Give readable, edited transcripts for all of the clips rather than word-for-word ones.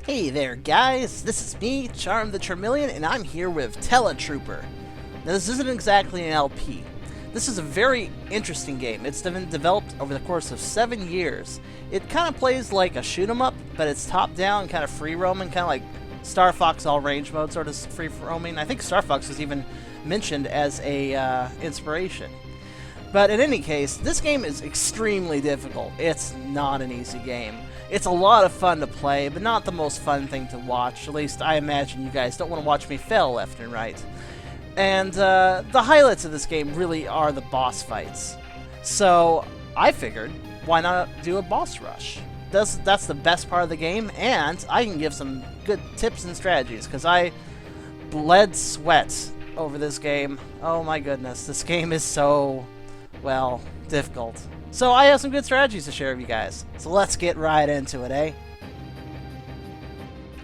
Hey there guys, this is me, Charm the Charmeleon, and I'm here with Teletrooper. Now this isn't exactly an LP. This is a very interesting game. It's been developed over the course of 7 years. It kind of plays like a shoot 'em up, but it's top down, kind of free roaming, kind of like Star Fox all range mode sort of free roaming. I think Star Fox was even mentioned as a inspiration. But in any case, this game is extremely difficult. It's not an easy game. It's a lot of fun to play, but not the most fun thing to watch. At least I imagine you guys don't want to watch me fail left and right. And the highlights of this game really are the boss fights. So I figured, why not do a boss rush? That's the best part of the game, and I can give some good tips and strategies, because I bled sweat over this game. Oh my goodness, this game is so, well, difficult. So I have some good strategies to share with you guys. So let's get right into it, eh?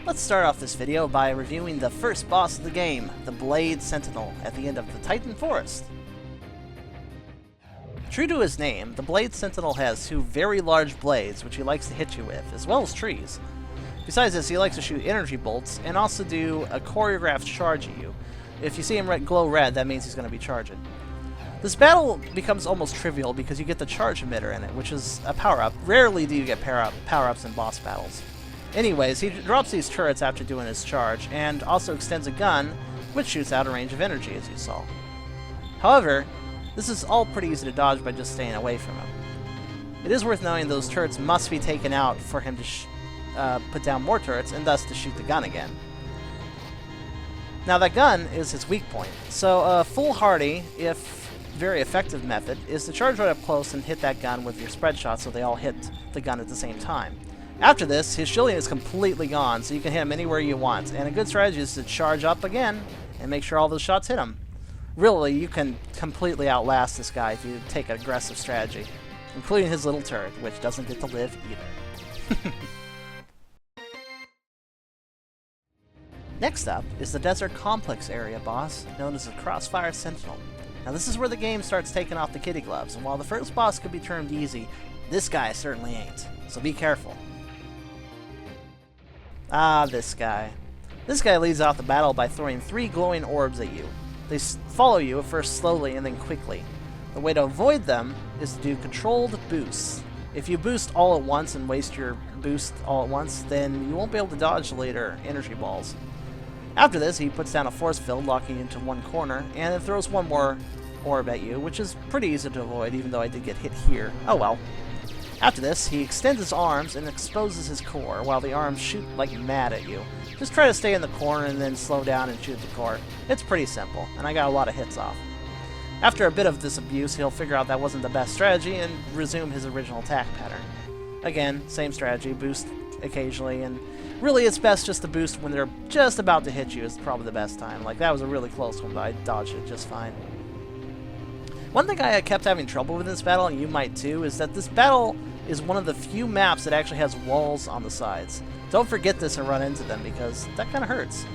Let's start off this video by reviewing the first boss of the game, the Blade Sentinel, at the end of the Titan Forest. True to his name, the Blade Sentinel has 2 very large blades which he likes to hit you with, as well as trees. Besides this, he likes to shoot energy bolts and also do a choreographed charge at you. If you see him glow red, that means he's going to be charging. This battle becomes almost trivial because you get the charge emitter in it, which is a power-up. Rarely do you get power-ups in boss battles. Anyways, he drops these turrets after doing his charge, and also extends a gun, which shoots out a range of energy, as you saw. However, this is all pretty easy to dodge by just staying away from him. It is worth knowing those turrets must be taken out for him to put down more turrets, and thus to shoot the gun again. Now that gun is his weak point, so a foolhardy, if very effective method is to charge right up close and hit that gun with your spread shot so they all hit the gun at the same time. After this, his shielding is completely gone, so you can hit him anywhere you want, and a good strategy is to charge up again and make sure all those shots hit him. Really, you can completely outlast this guy if you take an aggressive strategy, including his little turret, which doesn't get to live either. Next up is the Desert Complex area boss, known as the Crossfire Sentinel. Now this is where the game starts taking off the kitty gloves, and while the first boss could be termed easy, this guy certainly ain't, so be careful. Ah, this guy. This guy leads off the battle by throwing 3 glowing orbs at you. They follow you, at first slowly and then quickly. The way to avoid them is to do controlled boosts. If you boost all at once and waste your boost all at once, then you won't be able to dodge the later energy balls. After this, he puts down a force field, locking you into one corner, and then throws 1 more orb at you, which is pretty easy to avoid, even though I did get hit here. Oh well. After this, he extends his arms and exposes his core, while the arms shoot like mad at you. Just try to stay in the corner and then slow down and shoot the core. It's pretty simple, and I got a lot of hits off. After a bit of this abuse, he'll figure out that wasn't the best strategy and resume his original attack pattern. Again, same strategy, boost occasionally, and really it's best just to boost when they're just about to hit you is probably the best time. Like, that was a really close one, but I dodged it just fine. One thing I kept having trouble with in this battle, and you might too, is that this battle is one of the few maps that actually has walls on the sides. Don't forget this and run into them, because that kind of hurts.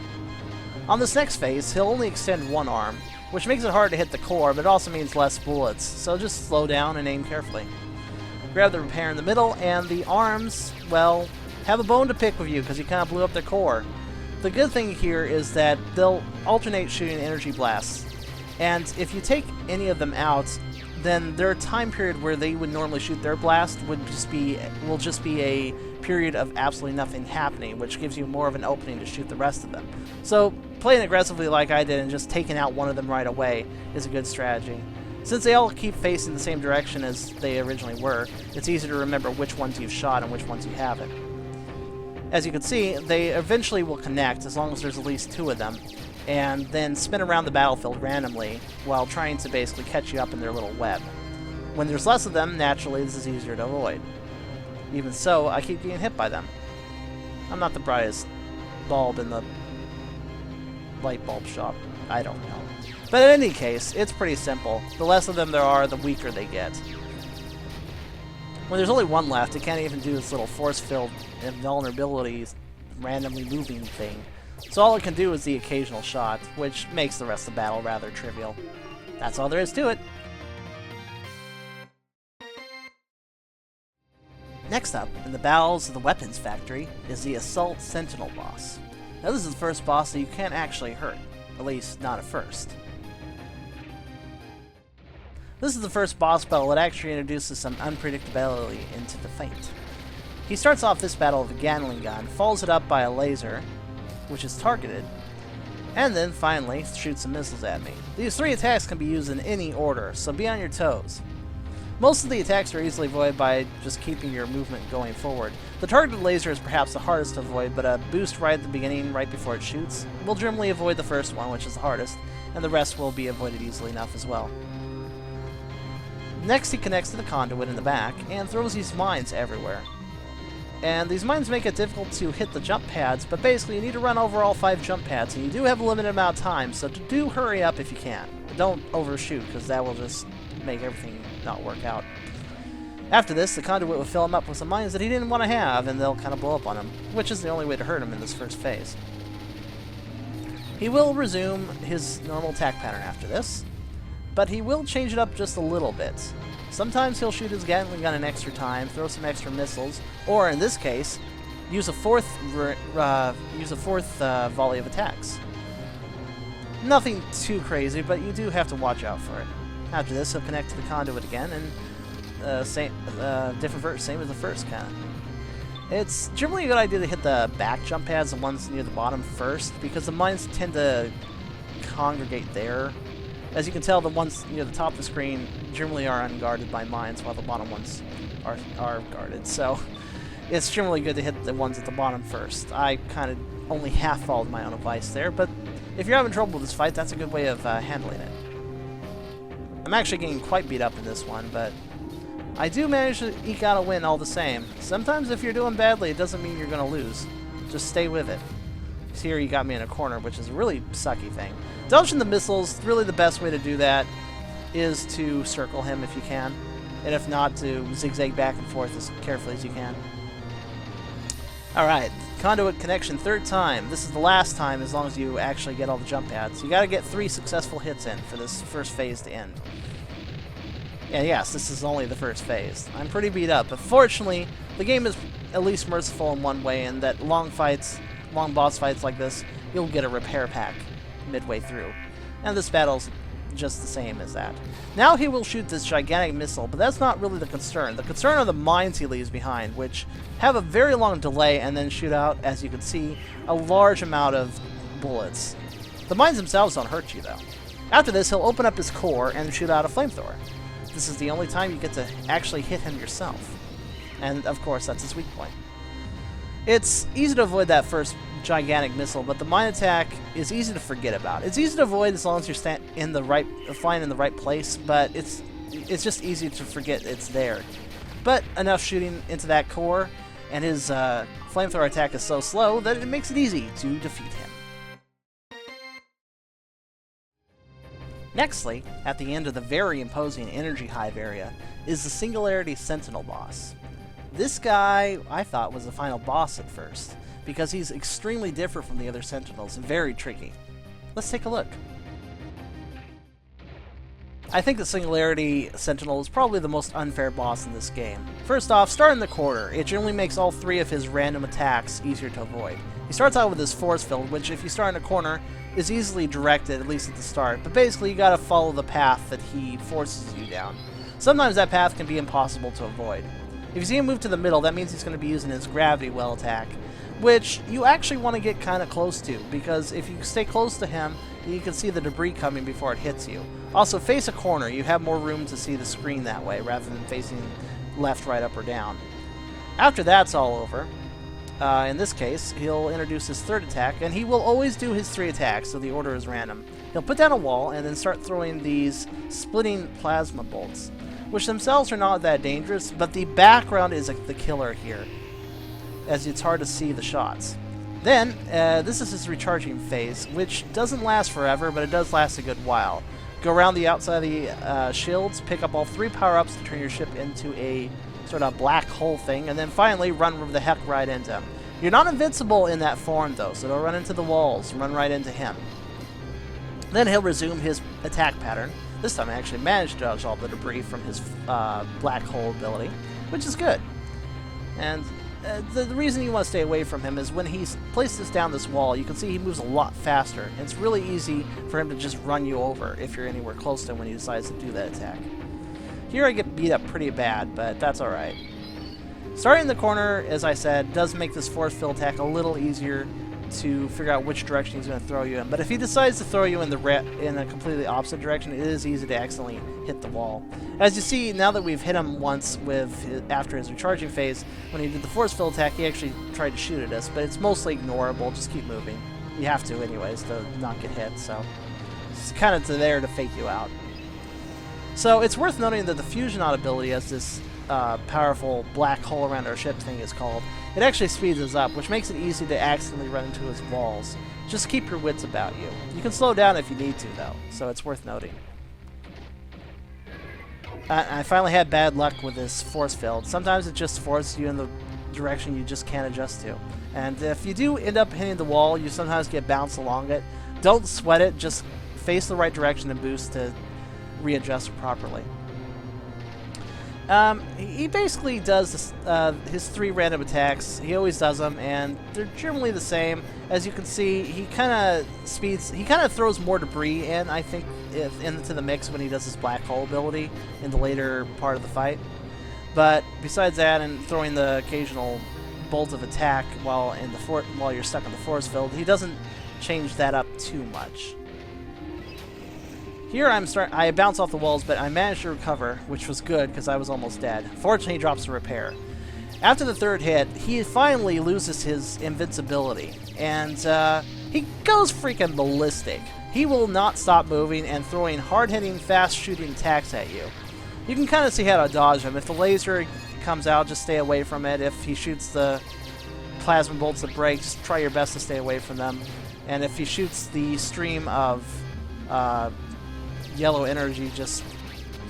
On this next phase, he'll only extend 1 arm, which makes it hard to hit the core, but it also means less bullets, so just slow down and aim carefully. Grab the repair in the middle, and the arms, well, have a bone to pick with you, because you kind of blew up their core. The good thing here is that they'll alternate shooting energy blasts, and if you take any of them out, then their time period where they would normally shoot their blast will just be a period of absolutely nothing happening, which gives you more of an opening to shoot the rest of them. So playing aggressively like I did and just taking out one of them right away is a good strategy. Since they all keep facing the same direction as they originally were, it's easy to remember which ones you've shot and which ones you haven't. As you can see, they eventually will connect as long as there's at least 2 of them, and then spin around the battlefield randomly while trying to basically catch you up in their little web. When there's less of them, naturally this is easier to avoid. Even so, I keep getting hit by them. I'm not the brightest bulb in the light bulb shop. I don't know. But in any case, it's pretty simple. The less of them there are, the weaker they get. When there's only 1 left, it can't even do this little force-filled invulnerability randomly moving thing. So all it can do is the occasional shot, which makes the rest of the battle rather trivial. That's all there is to it. Next up, in the bowels of the weapons factory, is the Assault Sentinel boss. Now this is the first boss that you can't actually hurt, at least not at first. This is the first boss battle that actually introduces some unpredictability into the fight. He starts off this battle with a Gatling gun, follows it up by a laser, which is targeted, and then finally shoots some missiles at me. These 3 attacks can be used in any order, so be on your toes. Most of the attacks are easily avoided by just keeping your movement going forward. The targeted laser is perhaps the hardest to avoid, but a boost right at the beginning, right before it shoots, will generally avoid the first one, which is the hardest, and the rest will be avoided easily enough as well. Next, he connects to the conduit in the back and throws these mines everywhere. And these mines make it difficult to hit the jump pads, but basically you need to run over all 5 jump pads, and you do have a limited amount of time, so do hurry up if you can. Don't overshoot, because that will just make everything not work out. After this, the conduit will fill him up with some mines that he didn't want to have, and they'll kind of blow up on him, which is the only way to hurt him in this first phase. He will resume his normal attack pattern after this, but he will change it up just a little bit. Sometimes he'll shoot his Gatling gun an extra time, throw some extra missiles, or in this case, use a fourth volley of attacks. Nothing too crazy, but you do have to watch out for it. After this, he'll connect to the conduit again, and same as the first kind. It's generally a good idea to hit the back jump pads, the ones near the bottom first, because the mines tend to congregate there. As you can tell, the ones near the top of the screen generally are unguarded by mines, while the bottom ones are guarded. So it's generally good to hit the ones at the bottom first. I kind of only half followed my own advice there, but if you're having trouble with this fight, that's a good way of handling it. I'm actually getting quite beat up in this one, but I do manage to eke out a win all the same. Sometimes if you're doing badly, it doesn't mean you're going to lose. Just stay with it. Here you got me in a corner, which is a really sucky thing. Dodging the missiles, really the best way to do that is to circle him if you can, and if not, to zigzag back and forth as carefully as you can. Alright, conduit connection, 3rd time. This is the last time as long as you actually get all the jump pads. You gotta get 3 successful hits in for this first phase to end. And yes, this is only the first phase. I'm pretty beat up, but fortunately, the game is at least merciful in one way, in that long boss fights like this, you'll get a repair pack midway through. And this battle's just the same as that. Now he will shoot this gigantic missile, but that's not really the concern. The concern are the mines he leaves behind, which have a very long delay and then shoot out, as you can see, a large amount of bullets. The mines themselves don't hurt you, though. After this, he'll open up his core and shoot out a flamethrower. This is the only time you get to actually hit him yourself. And, of course, that's his weak point. It's easy to avoid that first gigantic missile, but the mine attack is easy to forget about. It's easy to avoid as long as you're flying in the right place, but it's just easy to forget it's there. But enough shooting into that core, and his flamethrower attack is so slow that it makes it easy to defeat him. Nextly, at the end of the very imposing energy hive area, is the Singularity Sentinel boss. This guy, I thought, was the final boss at first, because he's extremely different from the other Sentinels and very tricky. Let's take a look. I think the Singularity Sentinel is probably the most unfair boss in this game. First off, start in the corner. It generally makes all 3 of his random attacks easier to avoid. He starts out with his force field, which if you start in a corner, is easily directed, at least at the start, but basically you gotta follow the path that he forces you down. Sometimes that path can be impossible to avoid. If you see him move to the middle, that means he's going to be using his gravity well attack, which you actually want to get kind of close to, because if you stay close to him, you can see the debris coming before it hits you. Also, face a corner. You have more room to see the screen that way, rather than facing left, right, up, or down. After that's all over, in this case, he'll introduce his 3rd attack, and he will always do his 3 attacks, so the order is random. He'll put down a wall, and then start throwing these splitting plasma bolts, which themselves are not that dangerous, but the background is the killer here, as it's hard to see the shots. Then, this is his recharging phase, which doesn't last forever, but it does last a good while. Go around the outside of the shields, pick up all 3 power-ups to turn your ship into a sort of black hole thing, and then finally run the heck right into him. You're not invincible in that form, though, so don't run into the walls, run right into him. Then he'll resume his attack pattern. This time I actually managed to dodge all the debris from his black hole ability, which is good. And the reason you want to stay away from him is when he places down this wall, you can see he moves a lot faster. And it's really easy for him to just run you over if you're anywhere close to him when he decides to do that attack. Here I get beat up pretty bad, but that's alright. Starting in the corner, as I said, does make this force field attack a little easier to figure out which direction he's going to throw you in. But if he decides to throw you in a completely opposite direction, it is easy to accidentally hit the wall. As you see, now that we've hit him once after his recharging phase, when he did the force field attack, he actually tried to shoot at us, but it's mostly ignorable. Just keep moving. You have to anyways to not get hit, so it's kind of there to fake you out. So it's worth noting that the fusion knot ability has this powerful black hole around our ship thing is called. It actually speeds us up, which makes it easy to accidentally run into his walls. Just keep your wits about you. You can slow down if you need to, though, so it's worth noting. I finally had bad luck with this force field. Sometimes it just forces you in the direction you just can't adjust to. And if you do end up hitting the wall, you sometimes get bounced along it. Don't sweat it, just face the right direction and boost to readjust properly. He basically does this, his 3 random attacks. He always does them, and they're generally the same. As you can see, he kind of throws more debris in, I think, into the mix when he does his black hole ability in the later part of the fight. But besides that, and throwing the occasional bolt of attack while you're stuck in the force field, he doesn't change that up too much. Here I bounce off the walls, but I managed to recover, which was good because I was almost dead. Fortunately, he drops a repair. After the 3rd hit, he finally loses his invincibility, and he goes freaking ballistic. He will not stop moving and throwing hard-hitting, fast-shooting attacks at you. You can kind of see how to dodge him. If the laser comes out, just stay away from it. If he shoots the plasma bolts that break, just try your best to stay away from them. And if he shoots the stream of yellow energy, just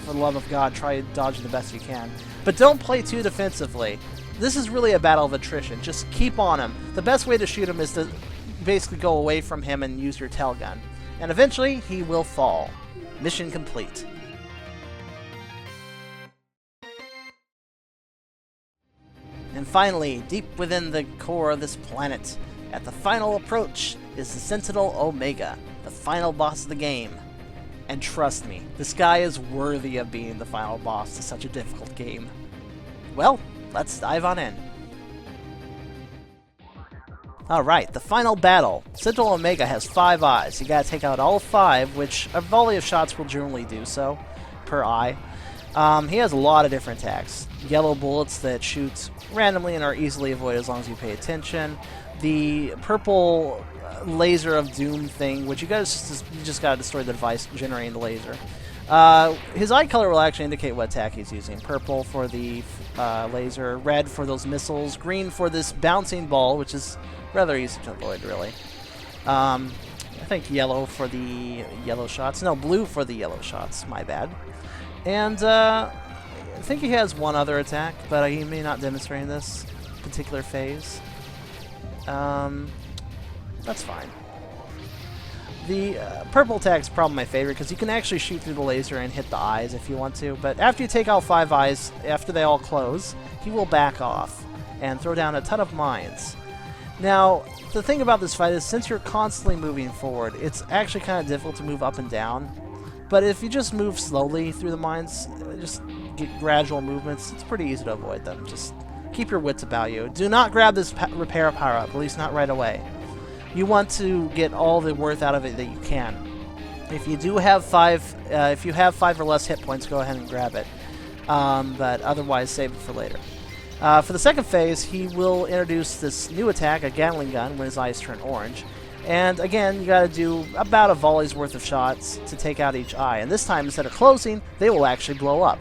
for the love of God, try dodging the best you can. But don't play too defensively. This is really a battle of attrition. Just keep on him. The best way to shoot him is to basically go away from him and use your tail gun. And eventually, he will fall. Mission complete. And finally, deep within the core of this planet, at the final approach, is the Sentinel Omega, the final boss of the game. And trust me, this guy is worthy of being the final boss to such a difficult game. Well, let's dive on in. Alright, the final battle. Sentinel Omega has 5 eyes. You gotta take out all 5, which a volley of shots will generally do so, per eye. He has a lot of different attacks. Yellow bullets that shoot randomly and are easily avoided as long as you pay attention. The purple laser of doom thing, which you just gotta destroy the device generating the laser. His eye color will actually indicate what attack he's using. Purple for the laser, red for those missiles, green for this bouncing ball, which is rather easy to avoid, really. I think yellow for the yellow shots. No, blue for the yellow shots. My bad. And I think he has one other attack, but he may not demonstrate in this particular phase. That's fine. The purple attack is probably my favorite because you can actually shoot through the laser and hit the eyes if you want to, but after you take out 5 eyes, after they all close, he will back off and throw down a ton of mines. Now, the thing about this fight is since you're constantly moving forward, it's actually kind of difficult to move up and down, but if you just move slowly through the mines, just get gradual movements, it's pretty easy to avoid them. Just keep your wits about you. Do not grab this repair power-up, at least not right away. You want to get all the worth out of it that you can. If you do have 5, if you have 5 or less hit points, go ahead and grab it. But otherwise, save it for later. For the second phase, he will introduce this new attack, a Gatling gun, when his eyes turn orange. And again, you got to do about a volley's worth of shots to take out each eye. And this time, instead of closing, they will actually blow up.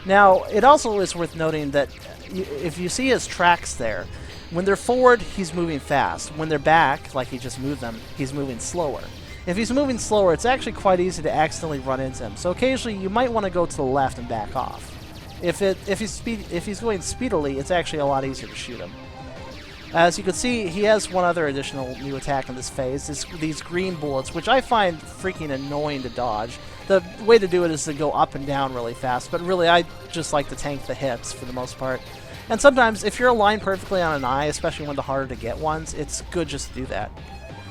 Now, it also is worth noting that if you see his tracks there, when they're forward, he's moving fast. When they're back, like he just moved them, he's moving slower. If he's moving slower, it's actually quite easy to accidentally run into him. So occasionally, you might want to go to the left and back off. If he's going speedily, it's actually a lot easier to shoot him. As you can see, he has one other additional new attack in this phase, these green bullets, which I find freaking annoying to dodge. The way to do it is to go up and down really fast, but really I just like to tank the hits for the most part. And sometimes, if you're aligned perfectly on an eye, especially one of the harder to get ones, it's good just to do that.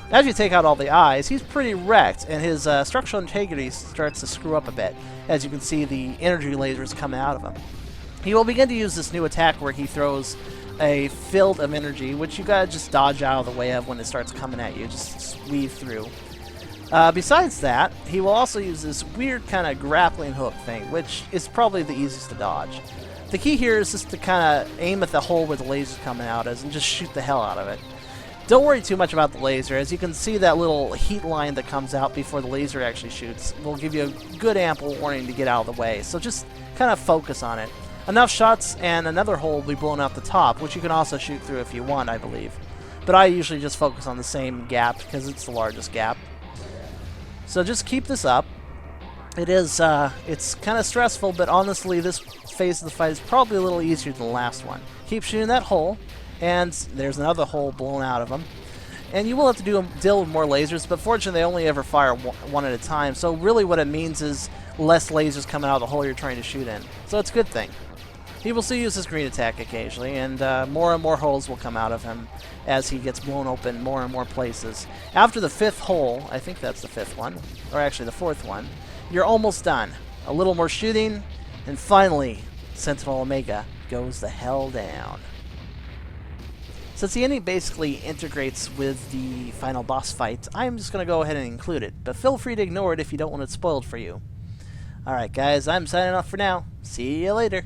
As you take out all the eyes, he's pretty wrecked, and his structural integrity starts to screw up a bit. As you can see, the energy lasers coming out of him. He will begin to use this new attack where he throws a field of energy, which you gotta just dodge out of the way of when it starts coming at you. Just weave through. Besides that, he will also use this weird kind of grappling hook thing, which is probably the easiest to dodge. The key here is just to kind of aim at the hole where the laser's coming out as and just shoot the hell out of it. Don't worry too much about the laser. As you can see, that little heat line that comes out before the laser actually shoots will give you a good ample warning to get out of the way. So just kind of focus on it. Enough shots and another hole will be blown out the top, which you can also shoot through if you want, I believe. But I usually just focus on the same gap because it's the largest gap. So just keep this up. It's kind of stressful, but honestly, this phase of the fight is probably a little easier than the last one. Keep shooting that hole, and there's another hole blown out of them. And you will have to deal with more lasers, but fortunately they only ever fire one at a time, so really what it means is less lasers coming out of the hole you're trying to shoot in. So it's a good thing. He will still use his green attack occasionally, and more holes will come out of him as he gets blown open more and more places. After the 5th hole, I think that's the 5th one, or actually the 4th one, you're almost done. A little more shooting, and finally, Sentinel Omega goes the hell down. Since the ending basically integrates with the final boss fight, I'm just going to go ahead and include it, but feel free to ignore it if you don't want it spoiled for you. Alright guys, I'm signing off for now. See you later.